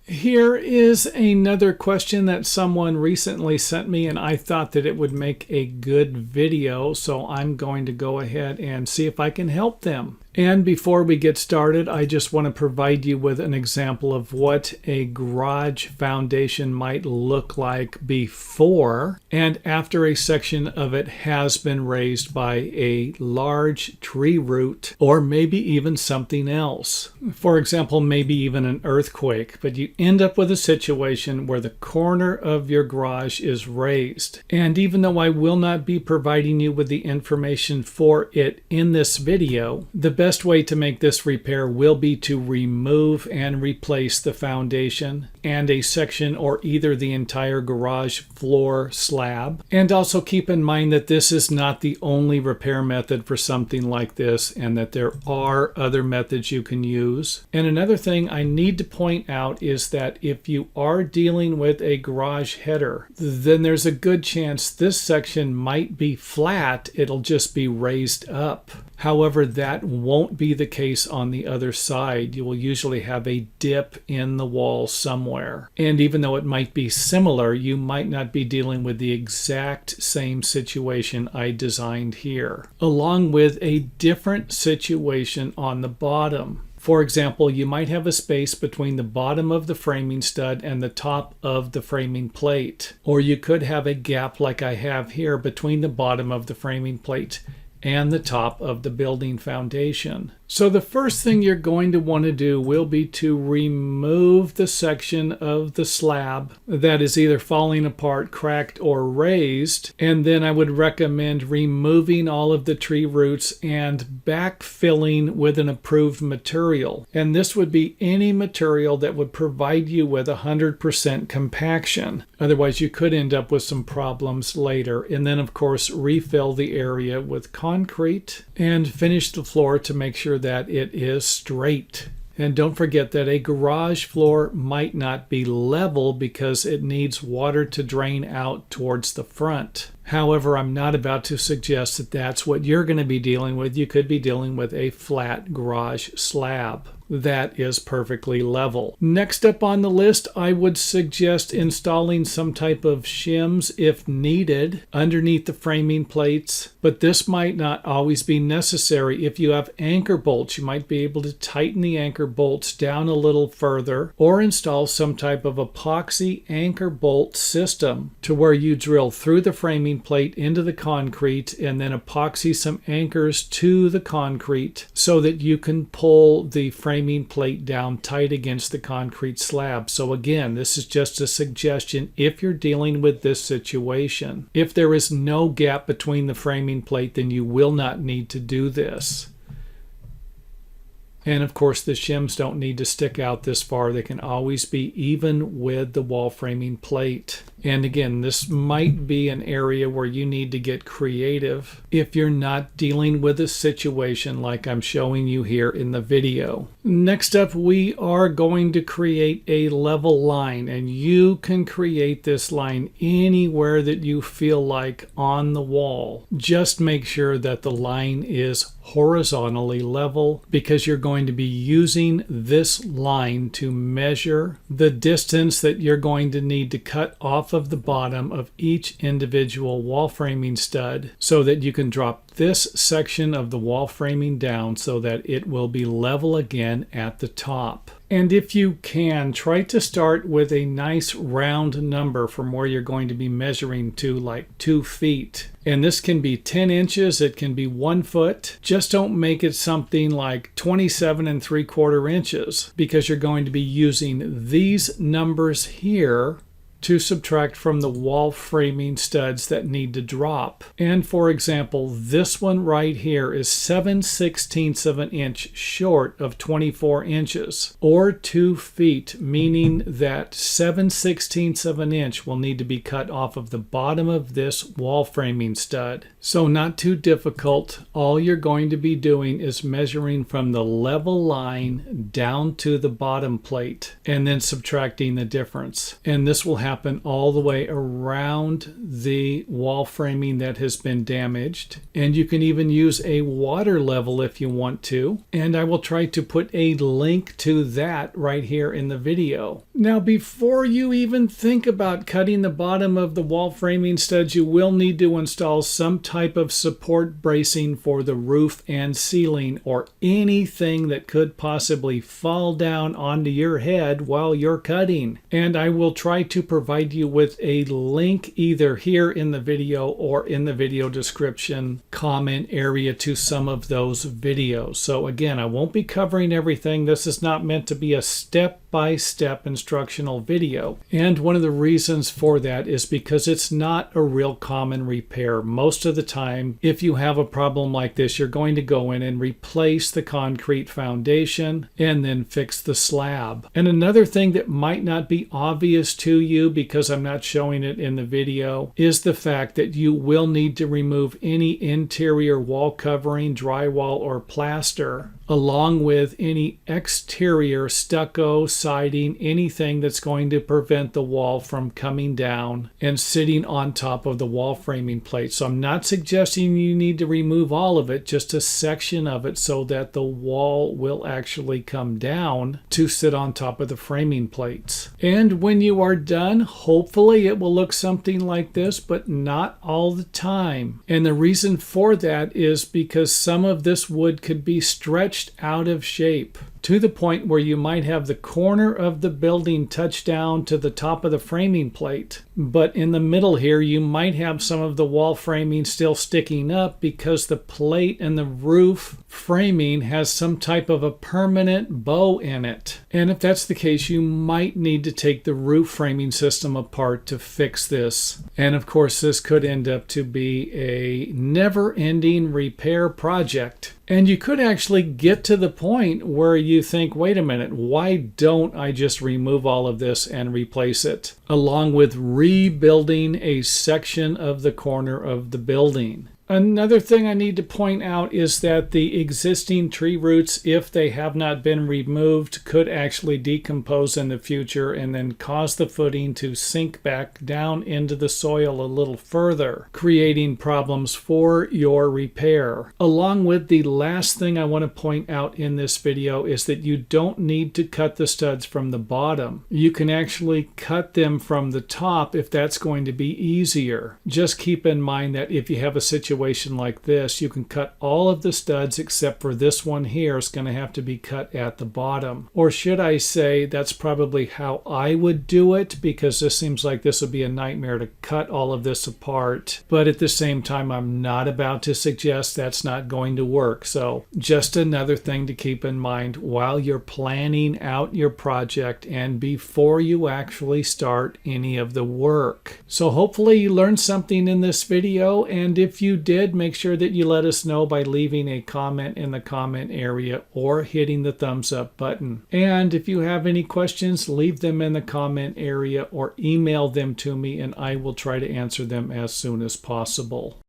Here is another question that someone recently sent me, and I thought that it would make a good video, so I'm going to go ahead and see if I can help them. And before we get started, I just want to provide you with an example of what a garage foundation might look like before and after a section of it has been raised by a large tree root or maybe even something else. For example, maybe even an earthquake, but you end up with a situation where the corner of your garage is raised. And even though I will not be providing you with the information for it in this video, the best way to make this repair will be to remove and replace the foundation and a section or either the entire garage floor slab. And also keep in mind that this is not the only repair method for something like this and that there are other methods you can use. And another thing I need to point out is that if you are dealing with a garage header, then there's a good chance this section might be flat. It'll just be raised up. However, that won't be the case on the other side. You will usually have a dip in the wall somewhere. And even though it might be similar, you might not be dealing with the exact same situation I designed here, along with a different situation on the bottom. For example, you might have a space between the bottom of the framing stud and the top of the framing plate. Or you could have a gap like I have here between the bottom of the framing plate and the top of the building foundation. So the first thing you're going to want to do will be to remove the section of the slab that is either falling apart, cracked, or raised. And then I would recommend removing all of the tree roots and backfilling with an approved material. And this would be any material that would provide you with 100% compaction. Otherwise, you could end up with some problems later. And then, of course, refill the area with concrete and finish the floor to make sure that it is straight. And don't forget that a garage floor might not be level because it needs water to drain out towards the front. However, I'm not about to suggest that that's what you're going to be dealing with. You could be dealing with a flat garage slab that is perfectly level. Next up on the list, I would suggest installing some type of shims if needed underneath the framing plates, but this might not always be necessary. If you have anchor bolts, you might be able to tighten the anchor bolts down a little further or install some type of epoxy anchor bolt system to where you drill through the framing plate into the concrete and then epoxy some anchors to the concrete so that you can pull the framing plate down tight against the concrete slab. So again, this is just a suggestion if you're dealing with this situation. If there is no gap between the framing plate, then you will not need to do this. And of course, the shims don't need to stick out this far. They can always be even with the wall framing plate. And again, this might be an area where you need to get creative if you're not dealing with a situation like I'm showing you here in the video. Next up, we are going to create a level line, and you can create this line anywhere that you feel like on the wall. Just make sure that the line is horizontally level because you're going to be using this line to measure the distance that you're going to need to cut off of the bottom of each individual wall framing stud so that you can drop this section of the wall framing down so that it will be level again at the top. And if you can, try to start with a nice round number from where you're going to be measuring to, like 2 feet. And this can be 10 inches, it can be 1 foot. Just don't make it something like 27 3/4 inches because you're going to be using these numbers here to subtract from the wall framing studs that need to drop. And for example, this one right here is 7/16 of an inch short of 24 inches, or 2 feet, meaning that 7/16 of an inch will need to be cut off of the bottom of this wall framing stud. So not too difficult. All you're going to be doing is measuring from the level line down to the bottom plate and then subtracting the difference. And this will happen all the way around the wall framing that has been damaged. And you can even use a water level if you want to. And I will try to put a link to that right here in the video. Now, before you even think about cutting the bottom of the wall framing studs, you will need to install some type of support bracing for the roof and ceiling, or anything that could possibly fall down onto your head while you're cutting. And I will try to provide you with a link either here in the video or in the video description comment area to some of those videos. So again, I won't be covering everything. This is not meant to be a step-by-step instructional video. And one of the reasons for that is because it's not a real common repair. Most of the time, if you have a problem like this, you're going to go in and replace the concrete foundation and then fix the slab. And another thing that might not be obvious to you, because I'm not showing it in the video, is the fact that you will need to remove any interior wall covering, drywall, or plaster, along with any exterior stucco, siding, anything that's going to prevent the wall from coming down and sitting on top of the wall framing plate. So I'm not suggesting you need to remove all of it, just a section of it, so that the wall will actually come down to sit on top of the framing plates. And when you are done, hopefully it will look something like this, but not all the time. And the reason for that is because some of this wood could be stretched out of shape to the point where you might have the corner of the building touch down to the top of the framing plate. But in the middle here, you might have some of the wall framing still sticking up because the plate and the roof framing has some type of a permanent bow in it. And if that's the case, you might need to take the roof framing system apart to fix this. And of course, this could end up to be a never-ending repair project. And you could actually get to the point where you think, wait a minute, why don't I just remove all of this and replace it, along with rebuilding a section of the corner of the building. Another thing I need to point out is that the existing tree roots, if they have not been removed, could actually decompose in the future and then cause the footing to sink back down into the soil a little further, creating problems for your repair. Along with the last thing I want to point out in this video is that you don't need to cut the studs from the bottom. You can actually cut them from the top if that's going to be easier. Just keep in mind that if you have a situation like this, you can cut all of the studs except for this one here is going to have to be cut at the bottom. Or should I say, that's probably how I would do it, because this seems like this would be a nightmare to cut all of this apart. But at the same time, I'm not about to suggest that's not going to work. So just another thing to keep in mind while you're planning out your project and before you actually start any of the work. So hopefully you learned something in this video, and if you did, make sure that you let us know by leaving a comment in the comment area or hitting the thumbs up button. And if you have any questions, leave them in the comment area or email them to me and I will try to answer them as soon as possible.